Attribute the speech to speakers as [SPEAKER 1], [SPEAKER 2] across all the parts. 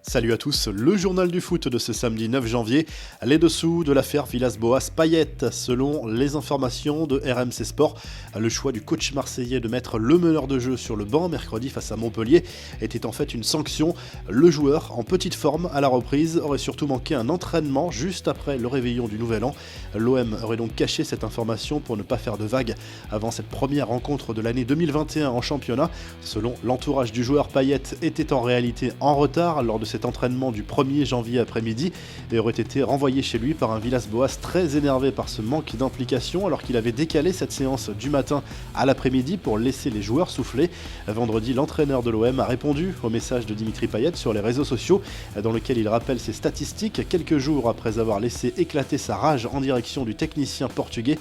[SPEAKER 1] Salut à tous, le journal du foot de ce samedi 9 janvier, les dessous de l'affaire Villas-Boas-Payet. Selon les informations de RMC Sport, le choix du coach marseillais de mettre le meneur de jeu sur le banc mercredi face à Montpellier était en fait une sanction. Le joueur, en petite forme à la reprise, aurait surtout manqué un entraînement juste après le réveillon du Nouvel An. L'OM aurait donc caché cette information pour ne pas faire de vagues avant cette première rencontre de l'année 2021 en championnat. Selon l'entourage du joueur, Payet était en réalité en retard lors de cet entraînement du 1er janvier après-midi et aurait été renvoyé chez lui par un Villas-Boas très énervé par ce manque d'implication alors qu'il avait décalé cette séance du matin à l'après-midi pour laisser les joueurs souffler. Vendredi, l'entraîneur de l'OM a répondu au message de Dimitri Payet sur les réseaux sociaux dans lequel il rappelle ses statistiques quelques jours après avoir laissé éclater sa rage en direction du technicien portugais.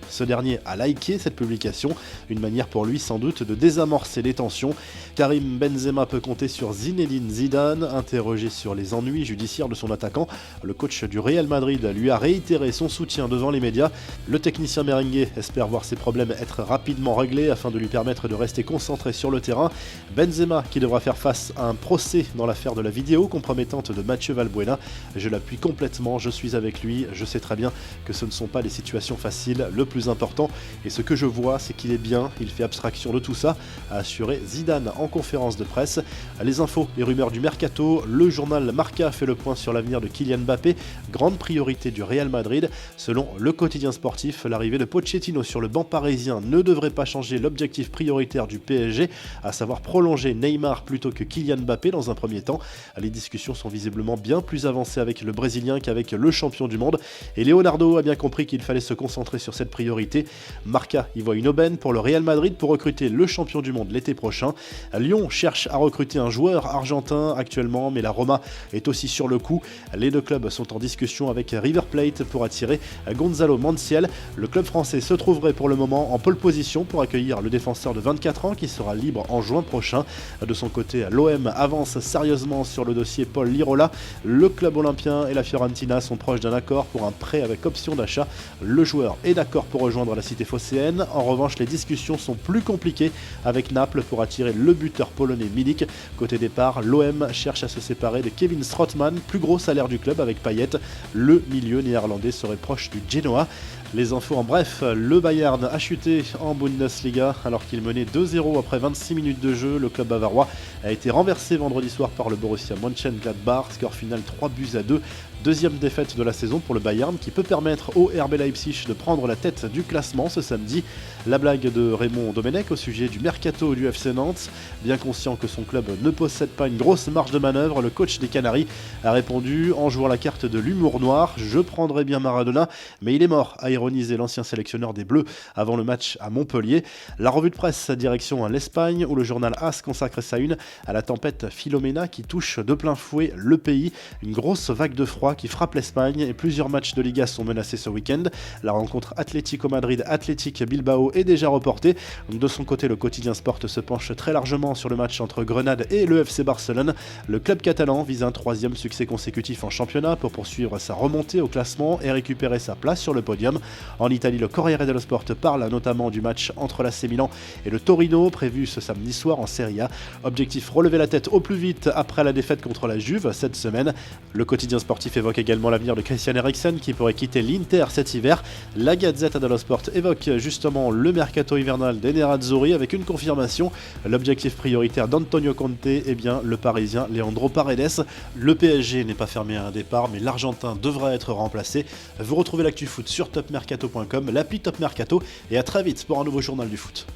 [SPEAKER 1] Ce dernier a liké cette publication, une manière pour lui sans doute de désamorcer les tensions. Karim Benzema peut compter sur Zinedine Zidane. Interrogé sur les ennuis judiciaires de son attaquant, le coach du Real Madrid lui a réitéré son soutien devant les médias. Le technicien merengue espère voir ses problèmes être rapidement réglés afin de lui permettre de rester concentré sur le terrain. Benzema qui devra faire face à un procès dans l'affaire de la vidéo compromettante de Mathieu Valbuena. Je l'appuie complètement, je suis avec lui, je sais très bien que ce ne sont pas des situations faciles. Le plus important et ce que je vois c'est qu'il est bien, il fait abstraction de tout ça, a assuré Zidane en conférence de presse. Les infos et rumeurs du mercato, le journal Marca fait le point sur l'avenir de Kylian Mbappé, grande priorité du Real Madrid. Selon le quotidien sportif, l'arrivée de Pochettino sur le banc parisien ne devrait pas changer l'objectif prioritaire du PSG, à savoir prolonger Neymar plutôt que Kylian Mbappé dans un premier temps. Les discussions sont visiblement bien plus avancées avec le Brésilien qu'avec le champion du monde et Leonardo a bien compris qu'il fallait se concentrer sur cette priorité. Marca y voit une aubaine pour le Real Madrid pour recruter le champion du monde l'été prochain. Lyon cherche à recruter un joueur argentin actuellement, mais la Roma est aussi sur le coup. Les deux clubs sont en discussion avec River Plate pour attirer Gonzalo Montiel. Le club français se trouverait pour le moment en pole position pour accueillir le défenseur de 24 ans qui sera libre en juin prochain. De son côté, l'OM avance sérieusement sur le dossier Paul Lirola. Le club olympien et la Fiorentina sont proches d'un accord pour un prêt avec option d'achat. Le joueur est d'accord pour rejoindre la cité phocéenne. En revanche, les discussions sont plus compliquées avec Naples pour attirer le buteur polonais Milik. Côté départ, l'OM cherche à se séparer de Kevin Strootman, plus gros salaire du club avec Payet. Le milieu néerlandais serait proche du Genoa. Les infos en bref, le Bayern a chuté en Bundesliga alors qu'il menait 2-0 après 26 minutes de jeu. Le club bavarois a été renversé vendredi soir par le Borussia Mönchengladbach, score final 3-2. Deuxième défaite de la saison pour le Bayern qui peut permettre au RB Leipzig de prendre la tête du classement ce samedi. La blague de Raymond Domenech au sujet du mercato du FC Nantes. Bien conscient que son club ne possède pas une grosse marge de manœuvre, le coach des Canaries a répondu en jouant la carte de l'humour noir. Je prendrais bien Maradona, mais il est mort, a ironisé l'ancien sélectionneur des Bleus avant le match à Montpellier. La revue de presse direction à l'Espagne où le journal AS consacre sa une à la tempête Filomena qui touche de plein fouet le pays. Une grosse vague de froid qui frappe l'Espagne et plusieurs matchs de Liga sont menacés ce week-end. La rencontre Atlético Madrid-Athletic Bilbao est déjà reportée. De son côté, le quotidien Sport se penche très largement sur le match entre Grenade et le FC Barcelone. Le club catalan vise un 3e succès consécutif en championnat pour poursuivre sa remontée au classement et récupérer sa place sur le podium. En Italie, le Corriere dello Sport parle notamment du match entre l'AC Milan et le Torino prévu ce samedi soir en Serie A. Objectif relever la tête au plus vite après la défaite contre la Juve cette semaine. Le quotidien sportif évoque également l'avenir de Christian Eriksen qui pourrait quitter l'Inter cet hiver. La Gazzetta dello Sport évoque justement le mercato hivernal des Nerazzurri avec une confirmation. L'objectif prioritaire d'Antonio Conte est bien le Parisien Leandro Paredes. Le PSG n'est pas fermé à un départ mais l'Argentin devra être remplacé. Vous retrouvez l'actu foot sur topmercato.com, l'appli Top Mercato et à très vite pour un nouveau journal du foot.